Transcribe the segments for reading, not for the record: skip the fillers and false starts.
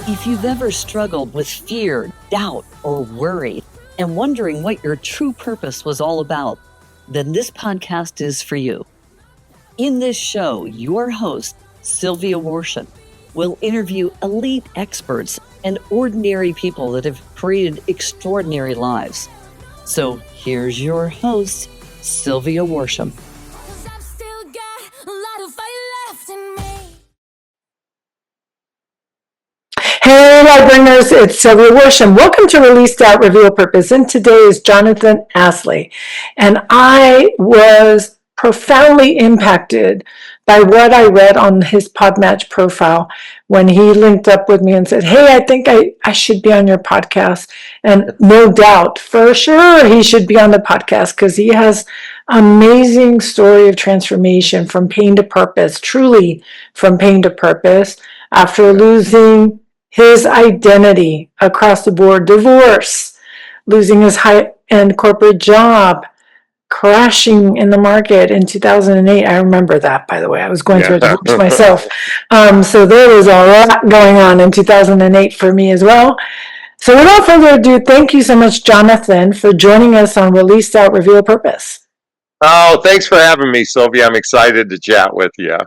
If you've ever struggled with fear, doubt, or worry, and wondering what your true purpose was all about, then this podcast is for you. In this show, your host, Sylvia Worsham, will interview elite experts and ordinary people that have created extraordinary lives. So here's your host, Sylvia Worsham. Hey, Lightbringers, it's Sylvia Worsham. Welcome to Release Doubt, Reveal Purpose. And today is Jonathon Aslay. And I was profoundly impacted by what I read on his Podmatch profile when he linked up with me and said, hey, I think I should be on your podcast. And no doubt, for sure, he should be on the podcast because he has amazing story of transformation from pain to purpose, truly from pain to purpose, after losing his identity across the board, divorce, losing his high-end corporate job, crashing in the market in 2008. I remember that, by the way. I was going through a divorce myself. So there was a lot going on in 2008 for me as well. So without further ado, thank you so much, Jonathon, for joining us on Release Doubt, Reveal Purpose. Oh, thanks for having me, Sylvia. I'm excited to chat with you.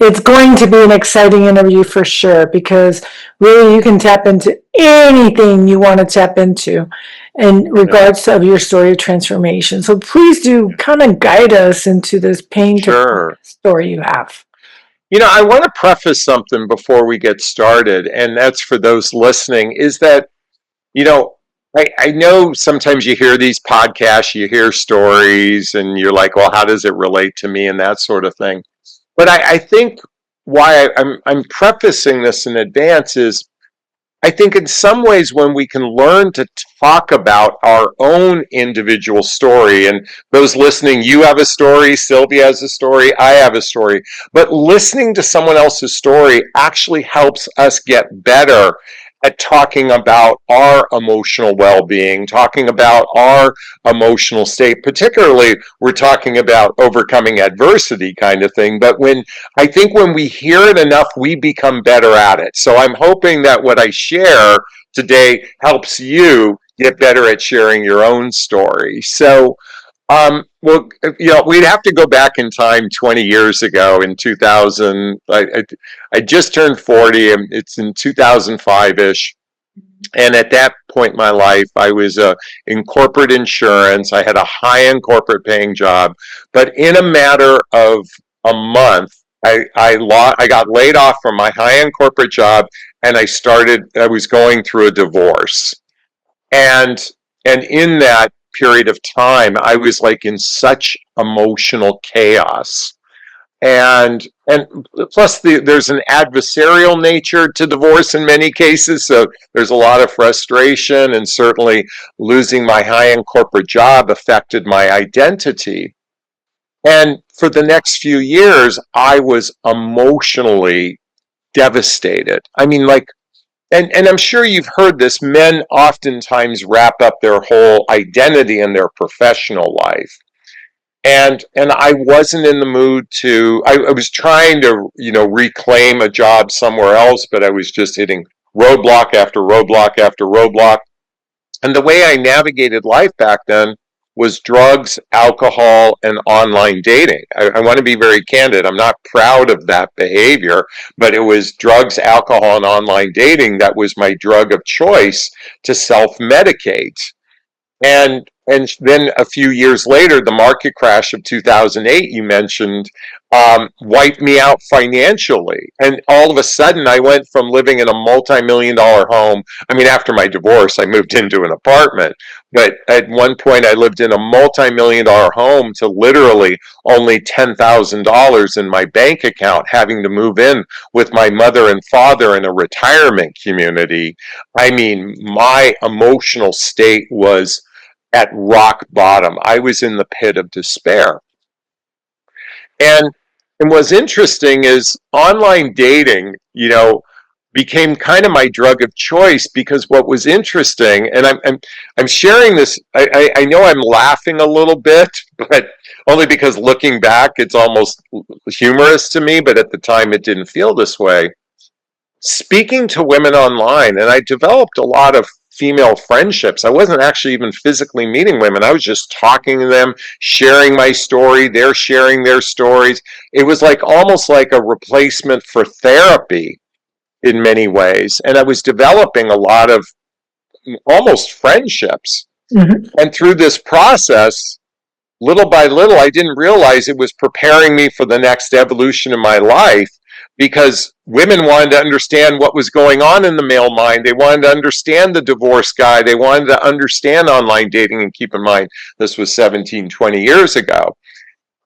It's going to be an exciting interview for sure, because really you can tap into anything you want to tap into in regards of your story of transformation. So please do kind of guide us into this pain to story you have. You know, I want to preface something before we get started, and that's for those listening, is that, you know, I know sometimes you hear these podcasts, you hear stories, and you're like, well, how does it relate to me and that sort of thing. But I think why I'm prefacing this in advance is I think in some ways when we can learn to talk about our own individual story, and those listening, you have a story, Sylvia has a story, I have a story, but listening to someone else's story actually helps us get better at talking about our emotional well-being, talking about our emotional state. Particularly, we're talking about overcoming adversity kind of thing. But I think when we hear it enough, we become better at it. So I'm hoping that what I share today helps you get better at sharing your own story. So, well, you know, we'd have to go back in time 20 years ago in 2000. I just turned 40, and it's in 2005-ish. And at that point in my life, I was in corporate insurance. I had a high-end corporate paying job. But in a matter of a month, I got laid off from my high-end corporate job, and I was going through a divorce. And in that period of time, I was like in such emotional chaos. And plus there's an adversarial nature to divorce in many cases. So there's a lot of frustration, and certainly losing my high-end corporate job affected my identity. And for the next few years, I was emotionally devastated. I mean, like, and I'm sure you've heard this, men oftentimes wrap up their whole identity in their professional life. And I wasn't in the mood I was trying to, you know, reclaim a job somewhere else, but I was just hitting roadblock after roadblock after roadblock. And the way I navigated life back then was drugs, alcohol, and online dating. I want to be very candid. I'm not proud of that behavior, but it was drugs, alcohol, and online dating that was my drug of choice to self-medicate. And then a few years later, the market crash of 2008, you mentioned, wiped me out financially. And all of a sudden, I went from living in a multi-million-dollar home. I mean, after my divorce, I moved into an apartment. But at one point, I lived in a multi-million-dollar home to literally only $10,000 in my bank account, having to move in with my mother and father in a retirement community. I mean, my emotional state was at rock bottom. I was in the pit of despair. And what's interesting is online dating, you know, became kind of my drug of choice, because what was interesting, and I'm sharing this, I know I'm laughing a little bit, but only because looking back, it's almost humorous to me, but at the time it didn't feel this way. speaking to women online, and I developed a lot of female friendships. I wasn't actually even physically meeting women. I was just talking to them, sharing my story, they're sharing their stories. It was like almost like a replacement for therapy in many ways. And I was developing a lot of almost friendships. Mhm. And through this process, little by little, I didn't realize it was preparing me for the next evolution in my life, because women wanted to understand what was going on in the male mind. They wanted to understand the divorce guy. They wanted to understand online dating. And keep in mind, this was 17, 20 years ago.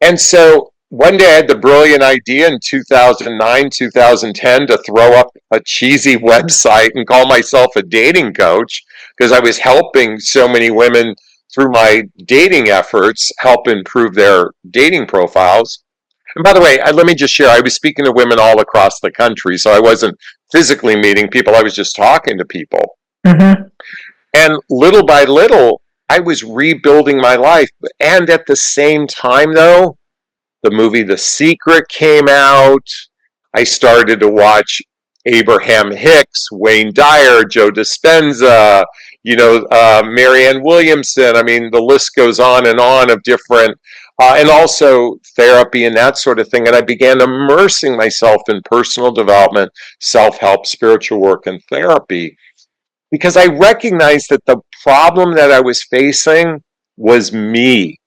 And so one day I had the brilliant idea in 2009, 2010 to throw up a cheesy website and call myself a dating coach, because I was helping so many women through my dating efforts help improve their dating profiles. And by the way, let me just share, I was speaking to women all across the country, so I wasn't physically meeting people, I was just talking to people. Mhm. And little by little, I was rebuilding my life. And at the same time, though, the movie The Secret came out. I started to watch Abraham Hicks, Wayne Dyer, Joe Dispenza, Marianne Williamson. I mean, the list goes on of different, and also therapy and that sort of thing. And I began immersing myself in personal development, self-help, spiritual work, and therapy, because I recognized that the problem that I was facing was me.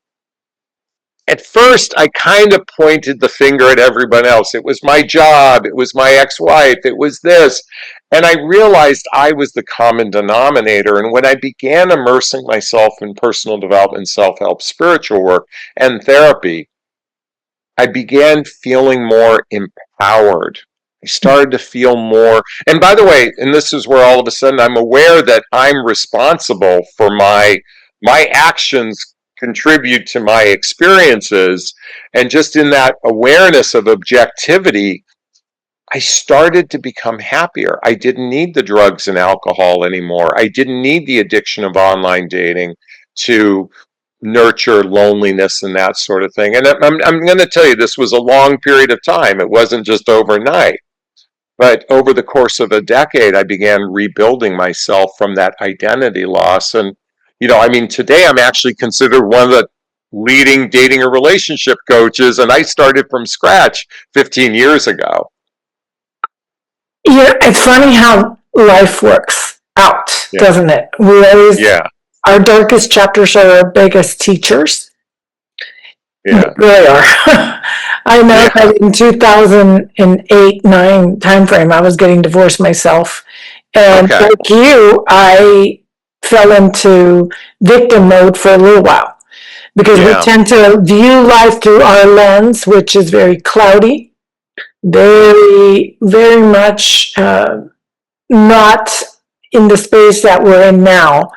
At first, I kind of pointed the finger at everyone else. It was my job. It was my ex-wife. It was this. And I realized I was the common denominator. And when I began immersing myself in personal development, self-help, spiritual work, and therapy, I began feeling more empowered. I started to feel more. And by the way, and this is where all of a sudden I'm aware that I'm responsible for my actions contribute to my experiences. And just in that awareness of objectivity, I started to become happier. I didn't need the drugs and alcohol anymore. I didn't need the addiction of online dating to nurture loneliness and that sort of thing. And I'm going to tell you, this was a long period of time. It wasn't just overnight. But over the course of a decade, I began rebuilding myself from that identity loss. And, today I'm actually considered one of the leading dating or relationship coaches, and I started from scratch 15 years ago. Yeah, it's funny how life works out, doesn't it? We always, our darkest chapters are our biggest teachers. Yeah. They really are. I know that in 2008-9 timeframe, I was getting divorced myself. And like you, I fell into victim mode for a little while, because we tend to view life through our lens, which is very cloudy, very, very much not in the space that we're in now.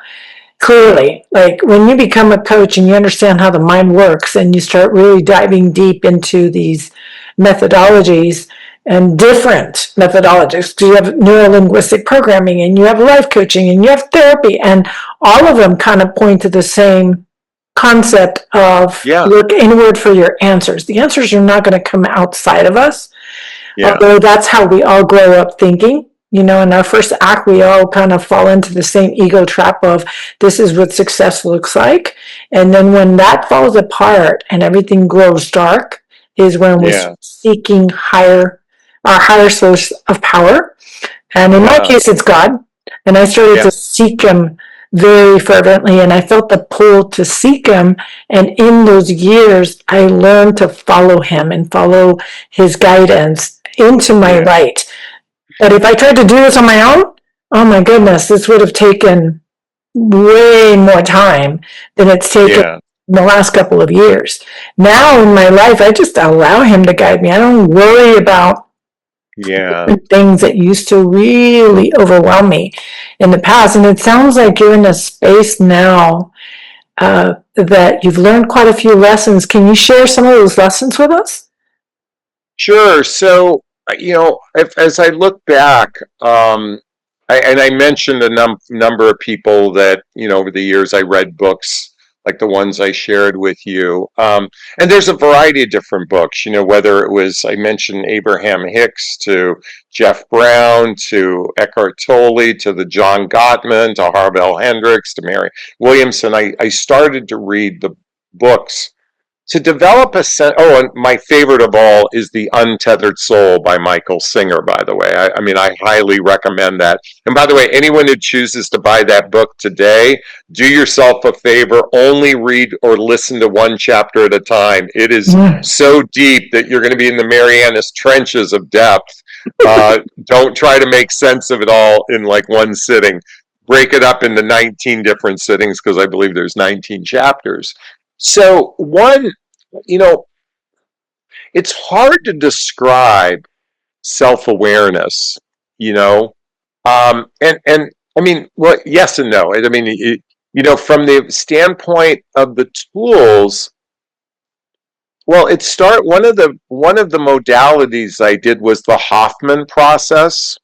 Clearly, like when you become a coach and you understand how the mind works and you start really diving deep into these methodologies and different methodologies, because you have neuro-linguistic programming and you have life coaching and you have therapy, and all of them kind of point to the same concept of look inward for your answers. The answers are not going to come outside of us, although that's how we all grow up thinking. In our first act, we all kind of fall into the same ego trap of this is what success looks like. And then when that falls apart and everything grows dark is when we start seeking our higher source of power. And in my case, it's God. And I started to seek him very fervently, and I felt the pull to seek him. And in those years, I learned to follow him and follow his guidance into my light. But if I tried to do this on my own, oh my goodness, this would have taken way more time than it's taken in the last couple of years. Now in my life, I just allow him to guide me. I don't worry about things that used to really overwhelm me in the past. And it sounds like you're in a space now that you've learned quite a few lessons. Can you share some of those lessons with us? Sure. So, as I look back, I mentioned a number of people that, over the years I read books like the ones I shared with you. And there's a variety of different books, whether it was, I mentioned Abraham Hicks, to Jeff Brown, to Eckhart Tolle, to the John Gottman, to Harvell Hendricks, to Mary Williamson. I started to read the books to develop a sense. Oh, and my favorite of all is The Untethered Soul by Michael Singer, by the way. I mean, I highly recommend that. And by the way, anyone who chooses to buy that book today, do yourself a favor, only read or listen to one chapter at a time. It is so deep that you're going to be in the Marianas Trenches of depth. Don't try to make sense of it all in like one sitting. Break it up into 19 different sittings, because I believe there's 19 chapters. So it's hard to describe self-awareness, and I mean, well, yes and no. I mean, from the standpoint of the tools, well, one of the modalities I did was the Hoffman process.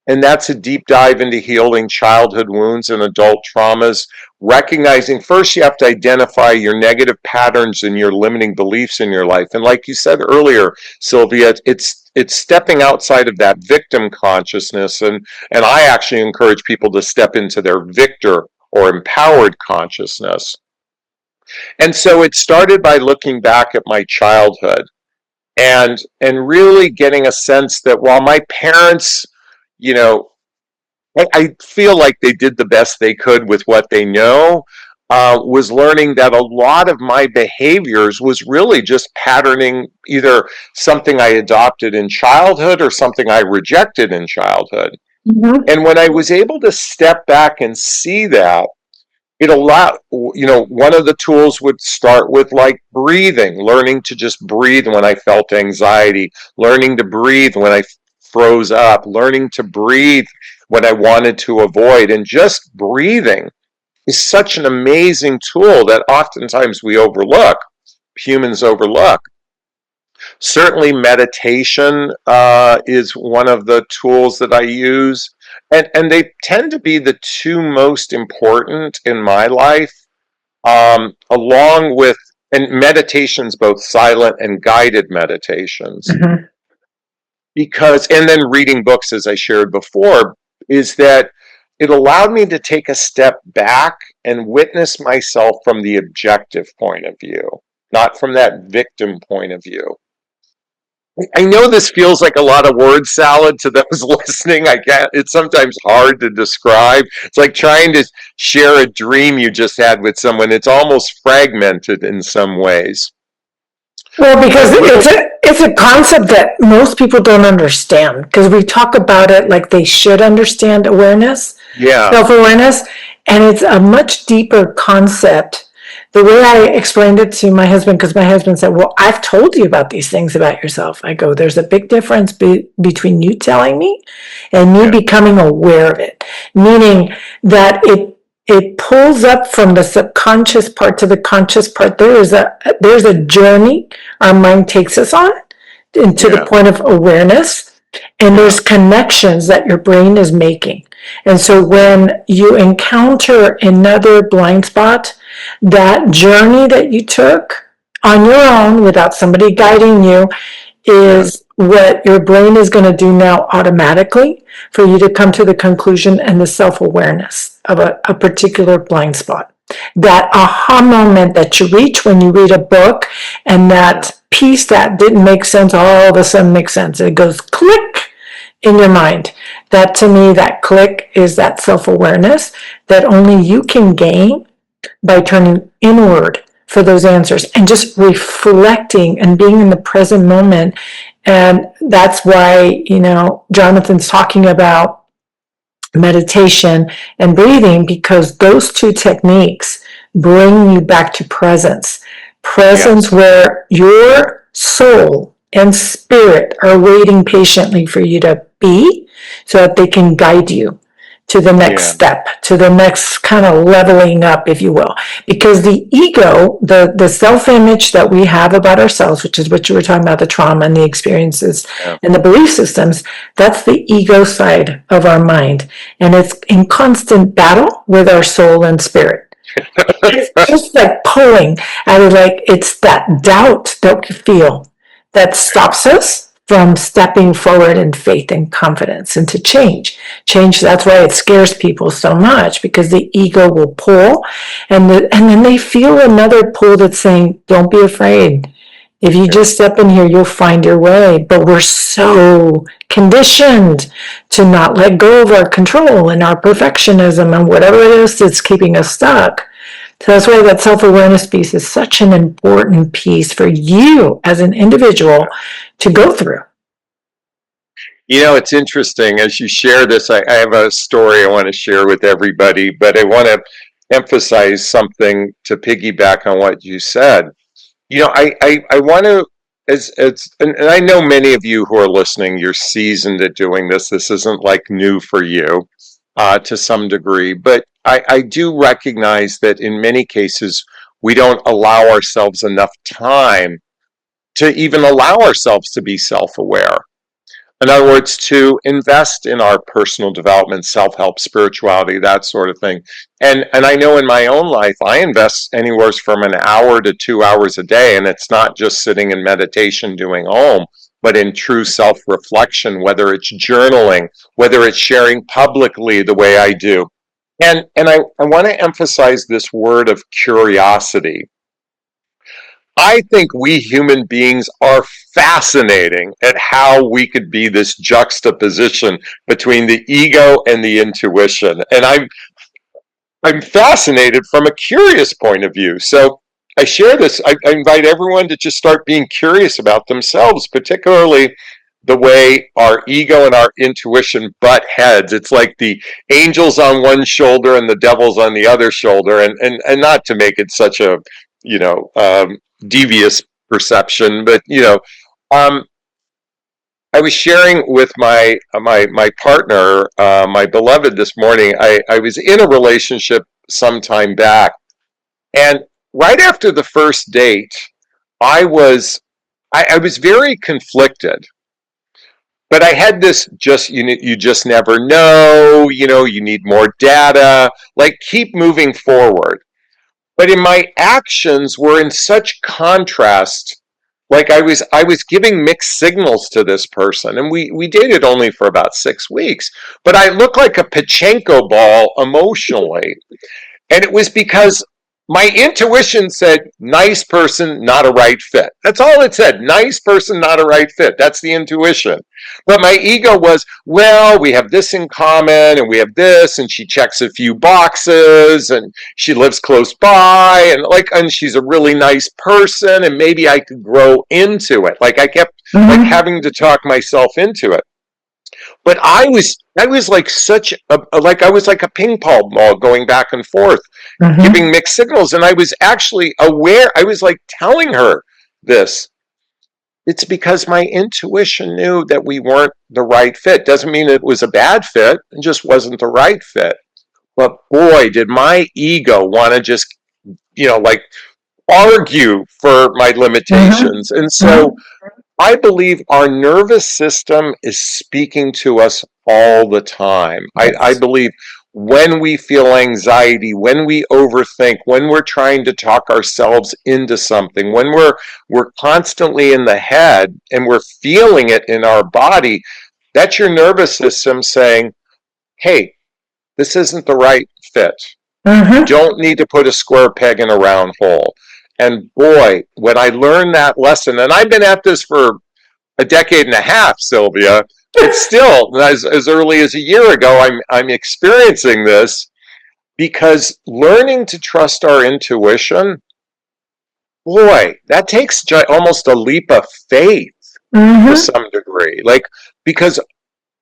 And that's a deep dive into healing childhood wounds and adult traumas. Recognizing first, you have to identify your negative patterns and your limiting beliefs in your life. And like you said earlier, Sylvia, it's stepping outside of that victim consciousness. And I actually encourage people to step into their victor or empowered consciousness. And so it started by looking back at my childhood and really getting a sense that while my parents, I feel like they did the best they could with what they know, was learning that a lot of my behaviors was really just patterning either something I adopted in childhood or something I rejected in childhood. Mm-hmm. And when I was able to step back and see that, it allowed, one of the tools would start with like breathing, learning to just breathe when I felt anxiety, learning to breathe when I froze up, learning to breathe when I wanted to avoid. And just breathing is such an amazing tool that oftentimes humans overlook. Certainly meditation is one of the tools that I use, and they tend to be the two most important in my life, along with, and meditations, both silent and guided meditations. Mm-hmm. And then reading books, as I shared before, is that it allowed me to take a step back and witness myself from the objective point of view, not from that victim point of view. I know this feels like a lot of word salad to those listening. It's sometimes hard to describe. It's like trying to share a dream you just had with someone. It's almost fragmented in some ways. Well, because it's a concept that most people don't understand, because we talk about it like they should understand awareness, self-awareness, and it's a much deeper concept. The way I explained it to my husband, because my husband said, well, I've told you about these things about yourself. I go, there's a big difference between you telling me and me becoming aware of it, meaning that it pulls up from the subconscious part to the conscious part. There's a journey our mind takes us on into the point of awareness, and there's connections that your brain is making. And so when you encounter another blind spot, that journey that you took on your own without somebody guiding you is what your brain is going to do now automatically for you to come to the conclusion and the self-awareness of a particular blind spot. That aha moment that you reach when you read a book, and that piece that didn't make sense all of a sudden makes sense. It goes click in your mind. That, to me, that click is that self-awareness that only you can gain by turning inward for those answers and just reflecting and being in the present moment. And that's why, Jonathon's talking about meditation and breathing, because those two techniques bring you back to presence where your soul and spirit are waiting patiently for you to be, so that they can guide you to the next step, to the next kind of leveling up, if you will. Because the ego, the self-image that we have about ourselves, which is what you were talking about, the trauma and the experiences and the belief systems, that's the ego side of our mind. And it's in constant battle with our soul and spirit. It's just like pulling. And like, it's that doubt that we feel that stops us from stepping forward in faith and confidence and to change. Change, that's why it scares people so much, because the ego will pull, and then they feel another pull that's saying, don't be afraid. If you just step in here, you'll find your way. But we're so conditioned to not let go of our control and our perfectionism and whatever it is that's keeping us stuck. So that's why that self-awareness piece is such an important piece for you as an individual to go through. You know, it's interesting as you share this. I have a story I want to share with everybody, but I want to emphasize something to piggyback on what you said. You know, I want to, and I know many of you who are listening, you're seasoned at doing this. This isn't like new for you to some degree, but I do recognize that in many cases, we don't allow ourselves enough time to even allow ourselves to be self-aware. In other words, to invest in our personal development, self-help, spirituality, that sort of thing. And I know in my own life, I invest anywhere from an hour to 2 hours a day. And it's not just sitting in meditation doing Om, but in true self-reflection, whether it's journaling, whether it's sharing publicly the way I do. And I want to emphasize this word of curiosity. I think we human beings are fascinating at how we could be this juxtaposition between the ego and the intuition. And I'm fascinated from a curious point of view. So I share this. I invite everyone to just start being curious about themselves, particularly the way our ego and our intuition butt heads. It's like the angels on one shoulder and the devil's on the other shoulder. And not to make it such a, you know, devious perception, but I was sharing with my partner, my beloved, this morning. I was in a relationship some time back, and right after the first date, I was very conflicted. But I had this you just never know, you need more data, like keep moving forward. But in my actions were in such contrast. Like I was giving mixed signals to this person, and we dated only for about 6 weeks, but I looked like a pachinko ball emotionally. And it was because my intuition said, nice person, not a right fit. That's all it said. Nice person, not a right fit. That's the intuition. But my ego was, well, we have this in common and we have this, and she checks a few boxes and she lives close by, and she's a really nice person, and maybe I could grow into it. Like I kept like having to talk myself into it. But I was like I was like a ping pong ball going back and forth, giving mixed signals. And I was actually aware. I was like telling her this. It's because my intuition knew that we weren't the right fit. Doesn't mean it was a bad fit. It just wasn't the right fit. But boy, did my ego want to just, like argue for my limitations. And so I believe our nervous system is speaking to us all the time. I believe when we feel anxiety, when we overthink, when we're trying to talk ourselves into something, when we're constantly in the head and we're feeling it in our body, that's your nervous system saying, hey, this isn't the right fit. You don't need to put a square peg in a round hole. And boy, when I learned that lesson, and I've been at this for a decade and a half, Sylvia, but still, as early as a year ago, I'm experiencing this, because learning to trust our intuition, boy, that takes almost a leap of faith to some degree. Like, because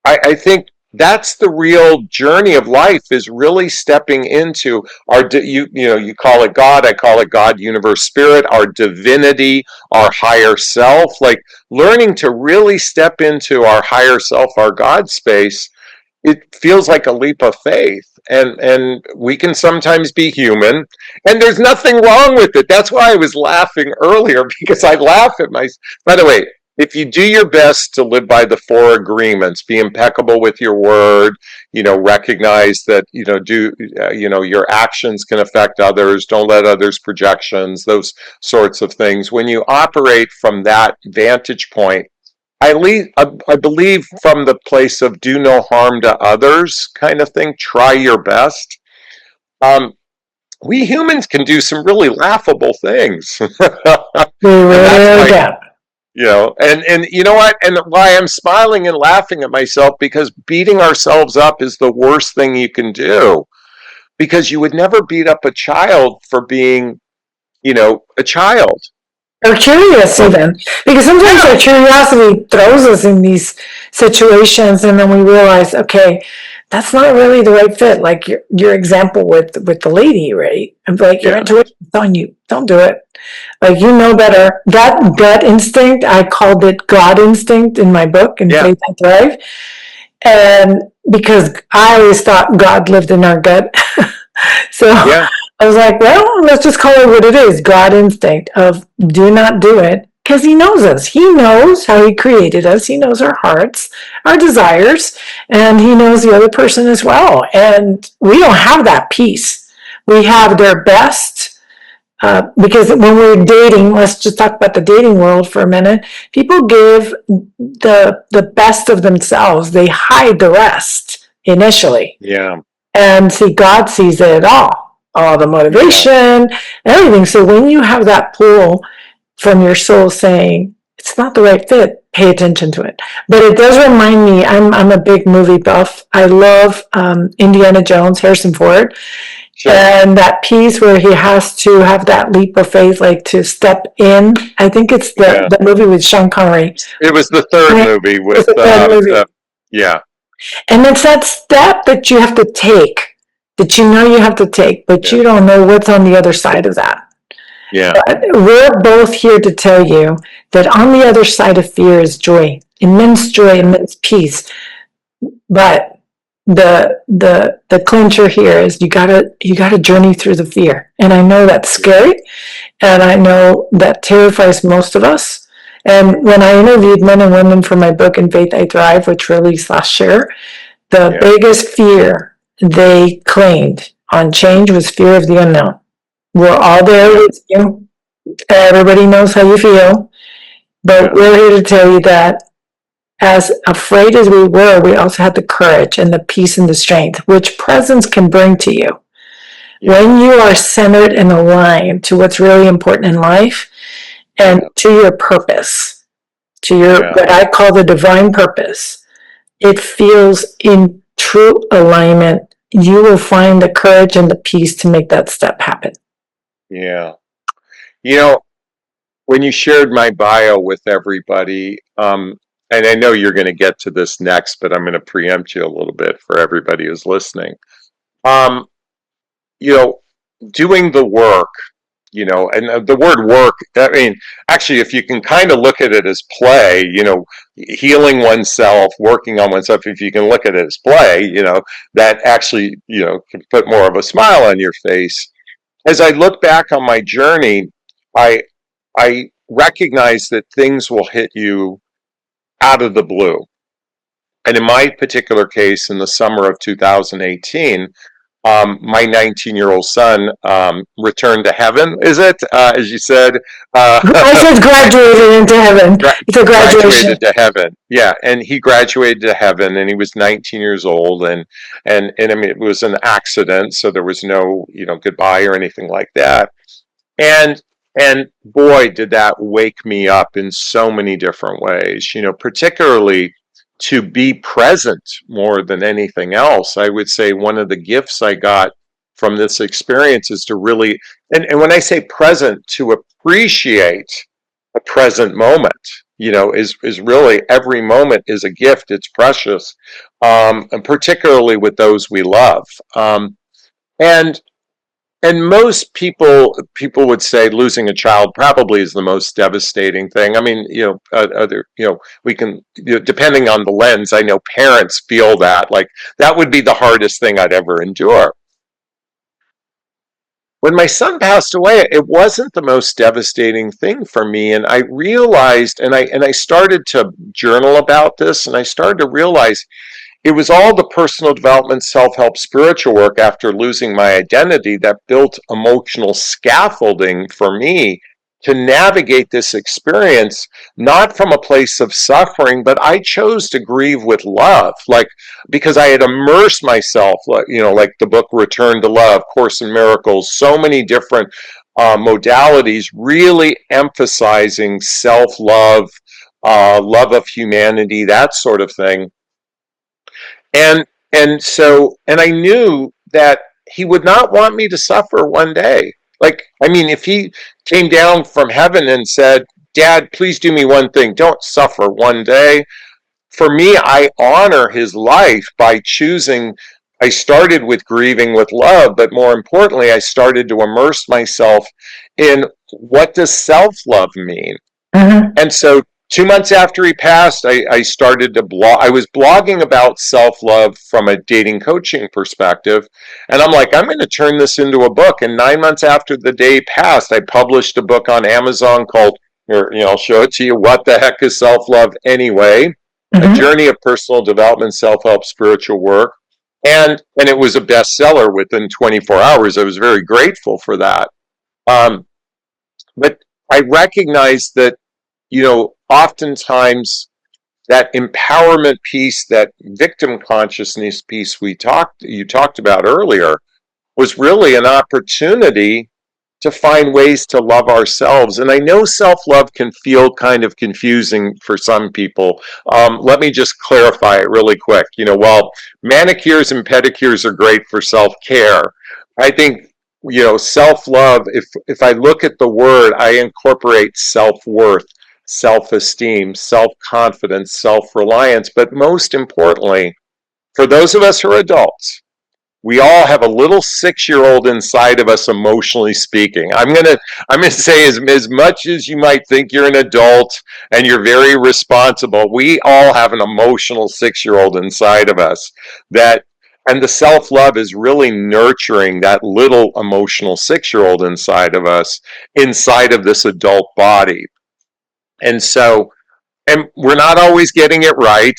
I think that's the real journey of life, is really stepping into our, you call it God, I call it God, universe, spirit, our divinity, our higher self, like learning to really step into our higher self, our God space. It feels like a leap of faith, and we can sometimes be human, and there's nothing wrong with it. That's why I was laughing earlier, because I laugh at by the way, if you do your best to live by the four agreements, be impeccable with your word, recognize that, your actions can affect others, don't let others' projections, those sorts of things. When you operate from that vantage point, I believe from the place of do no harm to others kind of thing, try your best. Um, we humans can do some really laughable things. And We that's really why, can. and you know what? And why I'm smiling and laughing at myself, because beating ourselves up is the worst thing you can do. Because you would never beat up a child for being, a child. Or curious even, because sometimes our curiosity throws us in these situations, and then we realize, okay, that's not really the right fit. Like your example with the lady, right? Like your Yeah. intuition is telling you, don't do it. Like you know better. That gut instinct, I called it God instinct in my book, in Yeah. Faith I Thrive, and because I always thought God lived in our gut, so Yeah. I was like, well, let's just call it what it is, God instinct of do not do it, because he knows us. He knows how he created us. He knows our hearts, our desires, and he knows the other person as well. And we don't have that peace. We have their best, because when we're dating, let's just talk about the dating world for a minute. People give the best of themselves. They hide the rest initially. Yeah. And see, God sees it all the motivation, everything. So when you have that pull from your soul saying, it's not the right fit, pay attention to it. But it does remind me, I'm a big movie buff. I love Indiana Jones, Harrison Ford. Sure. And that piece where he has to have that leap of faith, like to step in. I think it's the movie with Sean Connery. It was the third movie with, yeah. And it's that step that you have to take, that you know you have to take, but you don't know what's on the other side of that. Yeah. But we're both here to tell you that on the other side of fear is joy, immense joy, immense peace. But the clincher here is you gotta journey through the fear. And I know that's scary, and I know that terrifies most of us. And when I interviewed men and women for my book In Faith I Thrive, which released last year, the biggest fear they claimed on change was fear of the unknown. We're all there with you. Everybody knows how you feel. But we're here to tell you that as afraid as we were, we also had the courage and the peace and the strength, which presence can bring to you. When you are centered and aligned to what's really important in life and to your purpose, to your what I call the divine purpose, it feels in true alignment. You will find the courage and the peace to make that step happen. Yeah. When you shared my bio with everybody, and I know you're going to get to this next, but I'm going to preempt you a little bit for everybody who's listening. Doing the work, and the word work, I mean, actually, if you can kind of look at it as play, healing oneself, working on oneself, if you can look at it as play, that actually, can put more of a smile on your face. As I look back on my journey, I recognize that things will hit you out of the blue. And in my particular case, in the summer of 2018, my 19-year-old son returned to heaven, is it? As you said. I said graduated into heaven. It's a graduation. Graduated to heaven. Yeah, and he graduated to heaven, and he was 19 years old, and I mean, it was an accident, so there was no, goodbye or anything like that. And boy, did that wake me up in so many different ways, particularly to be present more than anything else. I would say one of the gifts I got from this experience is to really, and when I say present, to appreciate a present moment, is really every moment is a gift. It's precious, and particularly with those we love. And most people would say losing a child probably is the most devastating thing. I mean, we can, depending on the lens, I know parents feel that like that would be the hardest thing I'd ever endure. when my son passed away, it wasn't the most devastating thing for me. And I realized, and I started to journal about this, and I started to realize it was all the personal development, self-help, spiritual work after losing my identity that built emotional scaffolding for me to navigate this experience, not from a place of suffering, but I chose to grieve with love, like because I had immersed myself, like like the book Return to Love, Course in Miracles, so many different modalities, really emphasizing self-love, love of humanity, that sort of thing. And I knew that he would not want me to suffer one day. Like, I mean, if he came down from heaven and said, Dad, please do me one thing, don't suffer one day. For me, I honor his life by choosing. I started with grieving with love, but more importantly, I started to immerse myself in what does self-love mean? Mm-hmm. And so 2 months after he passed, I started to blog. I was blogging about self-love from a dating coaching perspective. And I'm like, I'm going to turn this into a book. And 9 months after the day passed, I published a book on Amazon called, I'll show it to you, What the Heck is Self-Love Anyway? Mm-hmm. A Journey of Personal Development, Self-Help, Spiritual Work. And it was a bestseller within 24 hours. I was very grateful for that. But I recognized that, oftentimes that empowerment piece, that victim consciousness piece you talked about earlier, was really an opportunity to find ways to love ourselves. And I know self-love can feel kind of confusing for some people. Let me just clarify it really quick. While manicures and pedicures are great for self-care, I think self-love, if I look at the word, I incorporate self-worth, self-esteem, self-confidence, self-reliance. But most importantly, for those of us who are adults, we all have a little 6-year-old inside of us, emotionally speaking. I'm gonna say as much as you might think you're an adult and you're very responsible, we all have an emotional 6-year-old inside of us and the self-love is really nurturing that little emotional 6-year-old inside of us, inside of this adult body. And we're not always getting it right.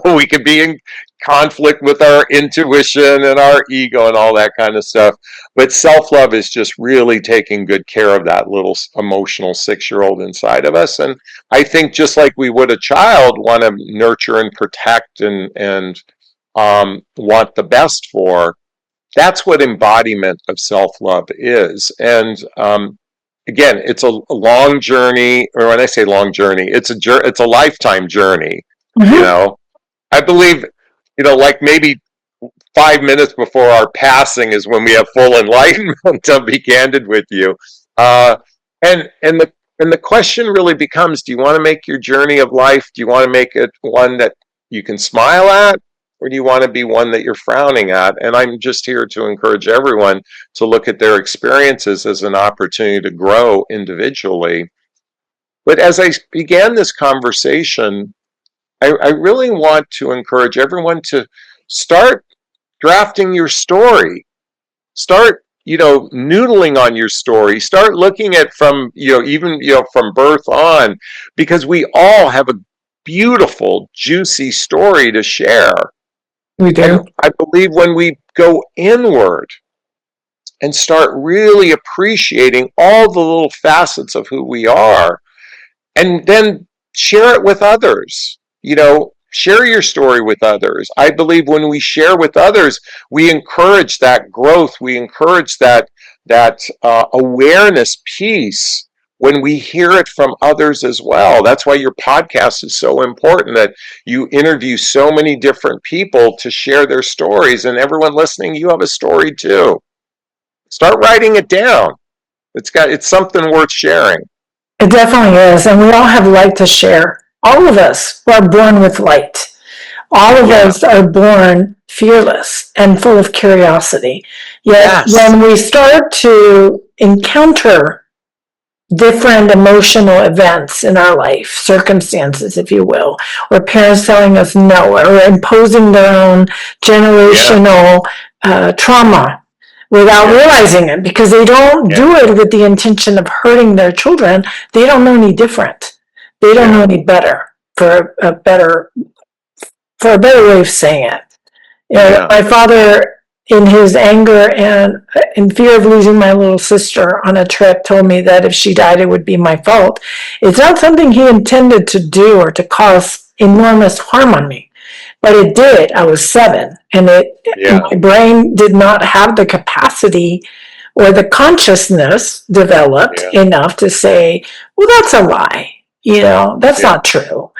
We could be in conflict with our intuition and our ego and all that kind of stuff. But self-love is just really taking good care of that little emotional 6-year-old inside of us. And I think just like we would a child want to nurture and protect and want the best for, that's what embodiment of self-love is. And again, it's a long journey, or when I say long journey, it's a lifetime journey. Mm-hmm. I believe, like maybe 5 minutes before our passing is when we have full enlightenment, to be candid with you. And the question really becomes, do you want to make your journey of life, do you want to make it one that you can smile at, or do you want to be one that you're frowning at? And I'm just here to encourage everyone to look at their experiences as an opportunity to grow individually. But as I began this conversation, I really want to encourage everyone to start drafting your story. Start, noodling on your story. Start looking at from birth on, because we all have a beautiful, juicy story to share. We do. And I believe when we go inward and start really appreciating all the little facets of who we are, and then share it with others, share your story with others. I believe when we share with others, we encourage that growth. We encourage that awareness piece when we hear it from others as well. That's why your podcast is so important, that you interview so many different people to share their stories. And everyone listening, you have a story too. Start writing it down. It's something worth sharing. It definitely is. And we all have light to share. All of us are born with light. All of us are born fearless and full of curiosity. Yet when we start to encounter different emotional events in our life, circumstances, if you will, or parents telling us no, or imposing their own generational trauma without realizing it, because they don't do it with the intention of hurting their children. They don't know any different. They don't know any better, for a better way of saying it. You know, my father, in his anger and in fear of losing my little sister on a trip, told me that if she died, it would be my fault. It's not something he intended to do or to cause enormous harm on me, but it did. I was 7, and my brain did not have the capacity or the consciousness developed enough to say, well, that's a lie. You know, that's not true.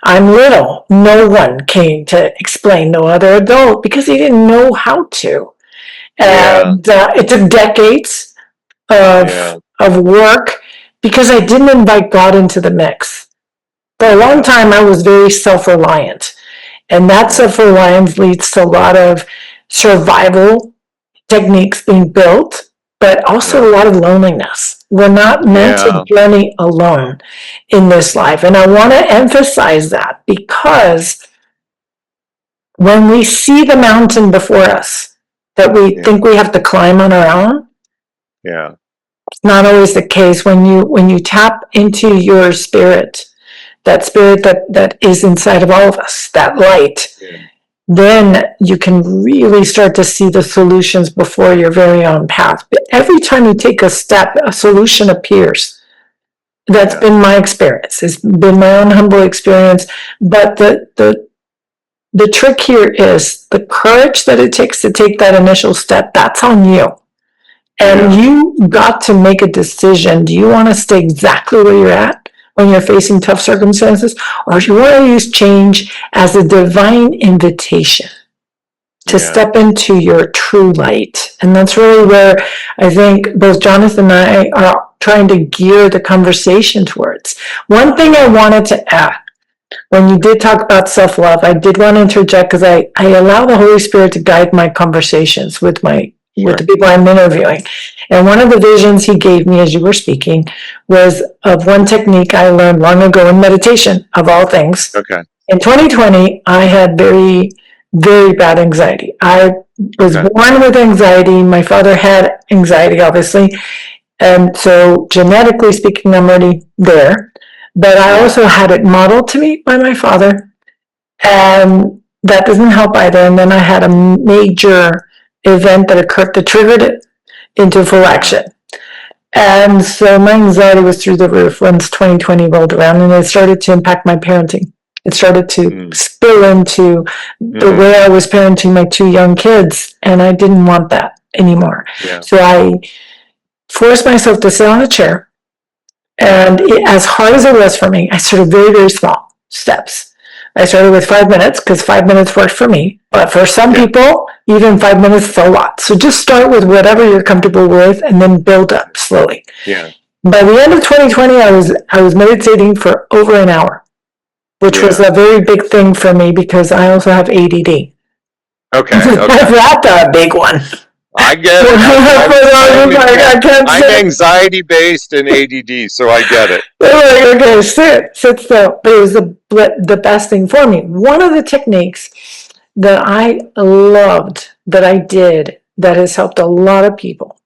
I'm little. No one came to explain, no other adult, because he didn't know how to. And it took decades of work, because I didn't invite God into the mix. For a long time, I was very self-reliant. And that self-reliance leads to a lot of survival techniques being built, but also a lot of loneliness. We're not meant to journey alone in this life. And I want to emphasize that, because when we see the mountain before us that we think we have to climb on our own, it's not always the case. When you tap into your spirit, that spirit that is inside of all of us, that light, then you can really start to see the solutions before your very own path. But every time you take a step, a solution appears. That's been my experience. It's been my own humble experience. But the trick here is the courage that it takes to take that initial step. That's on you. And you got to make a decision. Do you want to stay exactly where you're at when you're facing tough circumstances? Or do you want to use change as a divine invitation to step into your true light? And that's really where I think both Jonathon and I are trying to gear the conversation towards. One thing I wanted to add, when you did talk about self-love, I did want to interject, because I allow the Holy Spirit to guide my conversations with the people I'm interviewing. And one of the visions he gave me as you were speaking was of one technique I learned long ago in meditation, of all things. In 2020, I had very, very bad anxiety. I was born with anxiety. My father had anxiety, obviously. And so genetically speaking, I'm already there. But I also had it modeled to me by my father. And that doesn't help either. And then I had a major event that occurred that triggered it into full action. And so my anxiety was through the roof once 2020 rolled around, and it started to impact my parenting. It started to spill into the way I was parenting my 2 young kids, and I didn't want that anymore. So I forced myself to sit on a chair, and as hard as it was for me, I started very, very small steps. I started with 5 minutes, because 5 minutes worked for me. But for some people, even 5 minutes is a lot. So just start with whatever you're comfortable with, and then build up slowly. By the end of 2020, I was meditating for over an hour, which was a very big thing for me, because I also have ADD. That's a big one. I get it. I'm anxiety based and ADD, so I get it. Okay, sit still. But it was the best thing for me. One of the techniques that I loved, that I did, that has helped a lot of people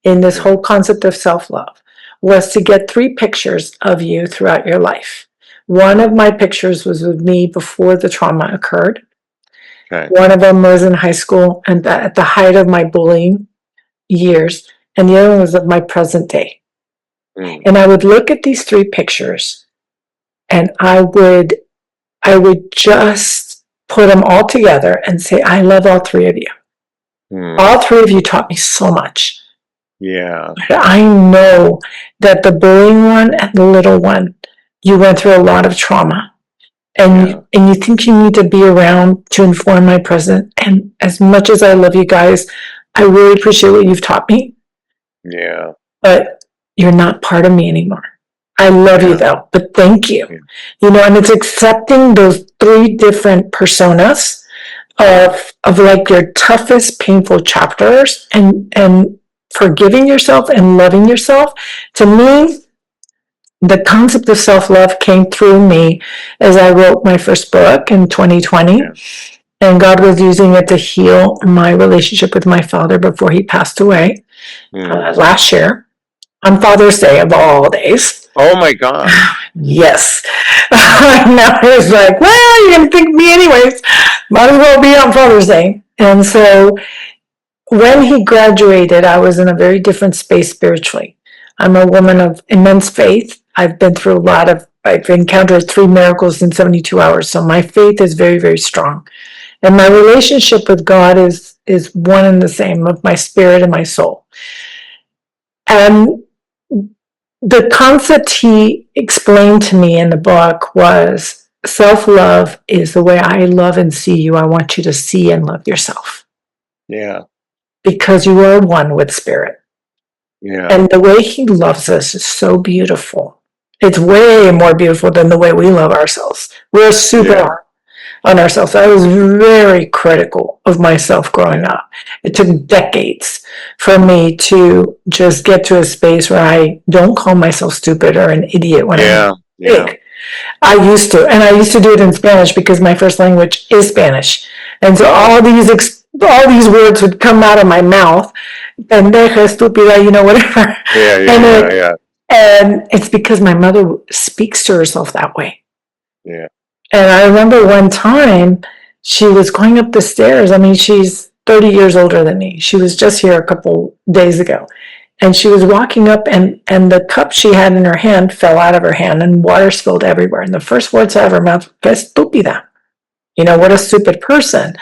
in this whole concept of self-love, was to get 3 pictures of you throughout your life. One of my pictures was with me before the trauma occurred. One of them was in high school and at the height of my bullying years, and the other one was of my present day. And I would look at these 3 pictures, and I would just put them all together and say, I love all 3 of you. All 3 of you taught me so much. I know that the bullying one and the little one, you went through a lot of trauma. And you think you need to be around to inform my present. And as much as I love you guys, I really appreciate what you've taught me. But you're not part of me anymore. I love you though, but thank you. You know, and it's accepting those 3 different personas of like your toughest, painful chapters, and forgiving yourself and loving yourself. To me, the concept of self-love came through me as I wrote my first book in 2020. And God was using it to heal my relationship with my father before he passed away last year on Father's Day of all days. Oh my God. Yes. Now he's like, well, you're going to think of me anyways. Might as well be on Father's Day. And so when he graduated, I was in a very different space spiritually. I'm a woman of immense faith. I've been through I've encountered 3 miracles in 72 hours. So my faith is very, very strong. And my relationship with God is one and the same, of my spirit and my soul. And the concept he explained to me in the book was self-love is the way I love and see you. I want you to see and love yourself. Yeah. Because you are one with spirit. Yeah. And the way he loves us is so beautiful. It's way more beautiful than the way we love ourselves. We're super hard on ourselves. I was very critical of myself growing up. It took decades for me to just get to a space where I don't call myself stupid or an idiot when I'm big. I used to do it in Spanish because my first language is Spanish. And so all these words would come out of my mouth, pendeja, estúpida, whatever. And it's because my mother speaks to herself that way. Yeah. And I remember one time she was going up the stairs. I mean, she's 30 years older than me. She was just here a couple days ago. And she was walking up, and the cup she had in her hand fell out of her hand, and water spilled everywhere. And the first words out of her mouth, "Que estúpida." What a stupid person.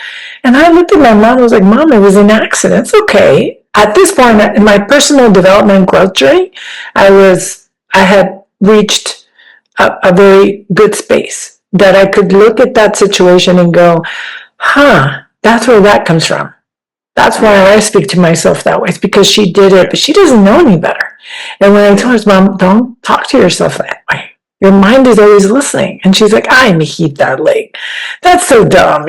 And I looked at my mom and was like, Mom, it was an accident. It's okay. At this point in my personal development and growth journey, I had reached a very good space that I could look at that situation and go, that's where that comes from. That's why I speak to myself that way. It's because she did it, but she doesn't know any better. And when I told her, Mom, don't talk to yourself that way. Your mind is always listening. And she's like, ay, mijita, like, that's so dumb,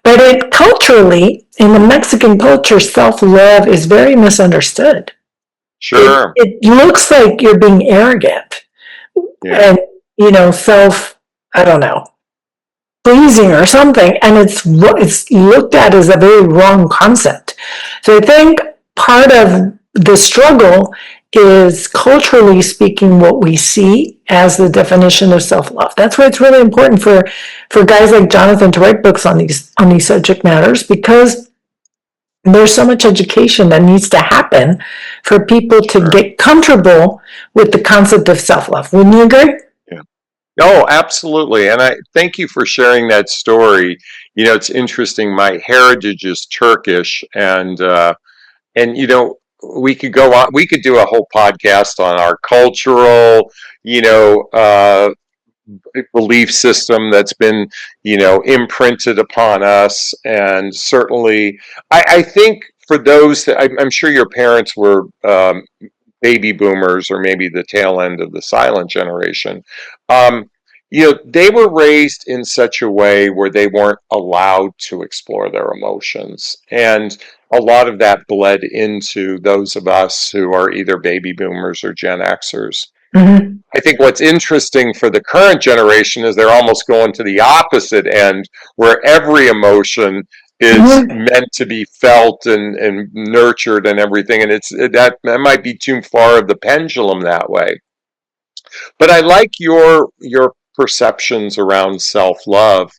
But culturally, in the Mexican culture, self-love is very misunderstood. Sure. It looks like you're being arrogant. And, I don't know, pleasing or something. And it's looked at as a very wrong concept. So I think part of the struggle is, culturally speaking, what we see as the definition of self-love. That's why it's really important for guys like Jonathon to write books on these subject matters, because there's so much education that needs to happen for people to get comfortable with the concept of self-love. Wouldn't you agree? Oh, absolutely. And I thank you for sharing that story. It's interesting. My heritage is Turkish, and we could go on. We could do a whole podcast on our cultural, belief system that's been, imprinted upon us. And certainly, I think for those that I'm sure your parents were baby boomers, or maybe the tail end of the silent generation. They were raised in such a way where they weren't allowed to explore their emotions. And a lot of that bled into those of us who are either baby boomers or Gen Xers. Mm-hmm. I think what's interesting for the current generation is they're almost going to the opposite end, where every emotion is meant to be felt and nurtured and everything. And that might be too far of the pendulum that way. But I like your perceptions around self-love,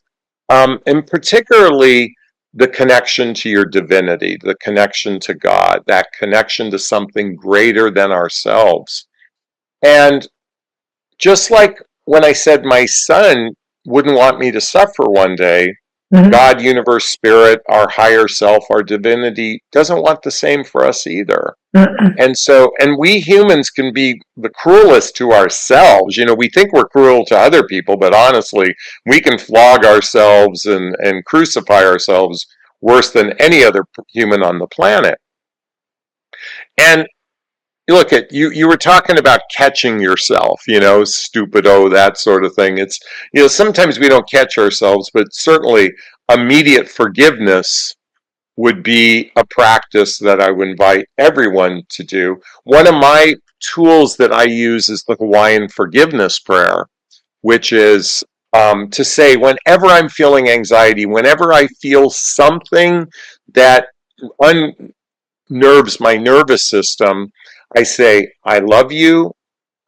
and particularly the connection to your divinity, the connection to God, that connection to something greater than ourselves. And just like when I said my son wouldn't want me to suffer one day, God, universe, spirit, our higher self, our divinity doesn't want the same for us either. And we humans can be the cruelest to ourselves. We think we're cruel to other people, but honestly, we can flog ourselves and crucify ourselves worse than any other human on the planet. And look at you were talking about catching yourself, stupido, that sort of thing. It's, sometimes we don't catch ourselves, but certainly immediate forgiveness would be a practice that I would invite everyone to do. One of my tools that I use is the Hawaiian forgiveness prayer, which is to say, whenever I'm feeling anxiety, whenever I feel something that unnerves my nervous system, I say, I love you.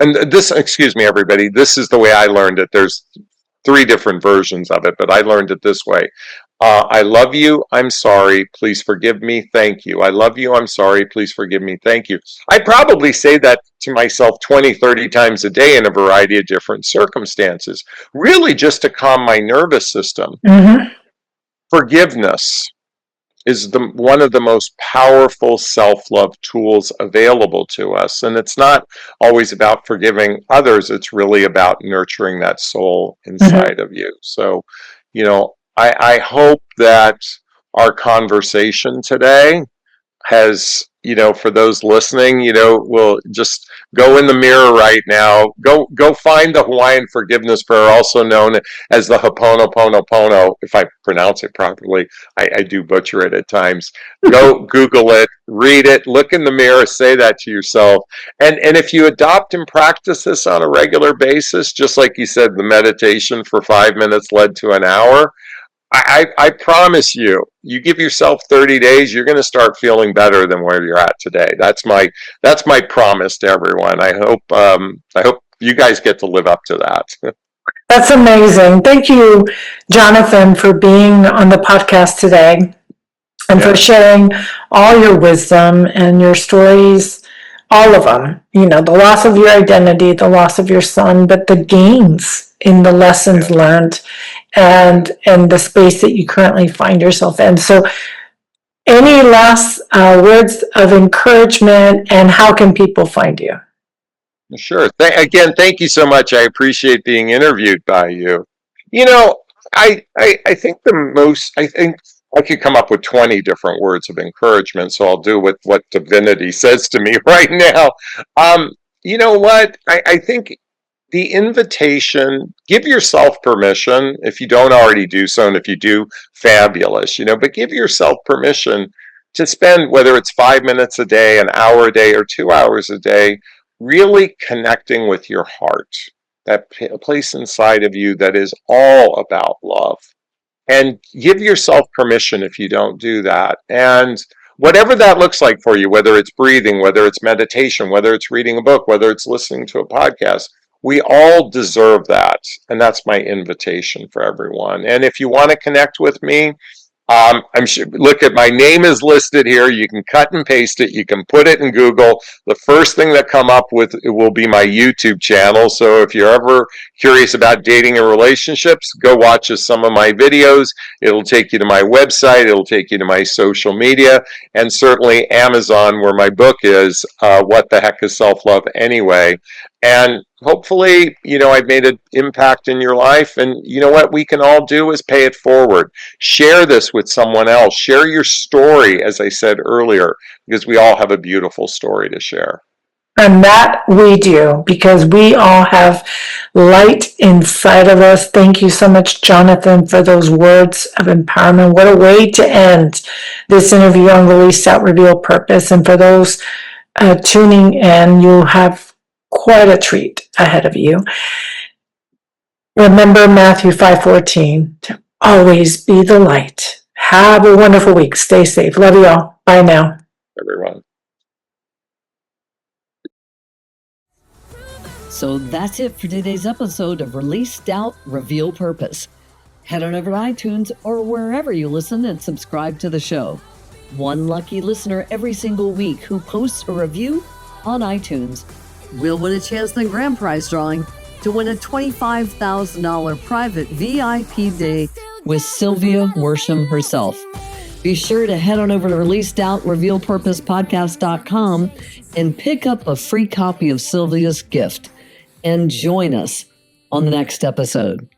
And this, excuse me, everybody, this is the way I learned it. There's 3 different versions of it, but I learned it this way. I love you. I'm sorry. Please forgive me. Thank you. I love you. I'm sorry. Please forgive me. Thank you. I probably say that to myself 20, 30 times a day in a variety of different circumstances, really just to calm my nervous system. Mm-hmm. Forgiveness is one of the most powerful self-love tools available to us. And it's not always about forgiving others. It's really about nurturing that soul inside of you. So, I hope that our conversation today has, for those listening, will just go in the mirror right now. Go find the Hawaiian forgiveness prayer, also known as the Ho'oponopono. If I pronounce it properly, I do butcher it at times. Go Google it, read it, look in the mirror, say that to yourself. And if you adopt and practice this on a regular basis, just like you said, the meditation for 5 minutes led to an hour, I promise you, you give yourself 30 days, you're going to start feeling better than where you're at today. That's my promise to everyone. I hope you guys get to live up to that. That's amazing. Thank you, Jonathon, for being on the podcast today and for sharing all your wisdom and your stories, all of them. The loss of your identity, the loss of your son, but the gains in the lessons learned and the space that you currently find yourself in. So any last words of encouragement, and how can people find you? Sure. Again, thank you so much. I appreciate being interviewed by you. I think I think I could come up with 20 different words of encouragement, so I'll do what divinity says to me right now. You know what? I think the invitation, give yourself permission, if you don't already do so, and if you do, fabulous, but give yourself permission to spend, whether it's 5 minutes a day, an hour a day, or 2 hours a day, really connecting with your heart, that place inside of you that is all about love. And give yourself permission if you don't do that. And whatever that looks like for you, whether it's breathing, whether it's meditation, whether it's reading a book, whether it's listening to a podcast, we all deserve that. And that's my invitation for everyone. And if you want to connect with me, I'm sure, look at my name is listed here. You can cut and paste it. You can put it in Google. The first thing that come up with it will be my YouTube channel. So if you're ever curious about dating and relationships, go watch some of my videos. It'll take you to my website. It'll take you to my social media, and certainly Amazon, where my book is, What the Heck is Self-Love Anyway? And hopefully, I've made an impact in your life. And what we can all do is pay it forward. Share this with someone else. Share your story, as I said earlier, because we all have a beautiful story to share. And that we do, because we all have light inside of us. Thank you so much, Jonathon, for those words of empowerment. What a way to end this interview on Release Out, Reveal Purpose. And for those tuning in, you have quite a treat ahead of you. Remember Matthew 5:14, to always be the light. Have a wonderful week. Stay safe. Love you all. Bye now. Everyone. So that's it for today's episode of Release Doubt, Reveal Purpose. Head on over to iTunes or wherever you listen and subscribe to the show. One lucky listener every single week who posts a review on iTunes will win a chance in the grand prize drawing to win a $25,000 private VIP day with Sylvia Worsham herself. Be sure to head on over to releasedoubtrevealpurposepodcast.com and pick up a free copy of Sylvia's gift, and join us on the next episode.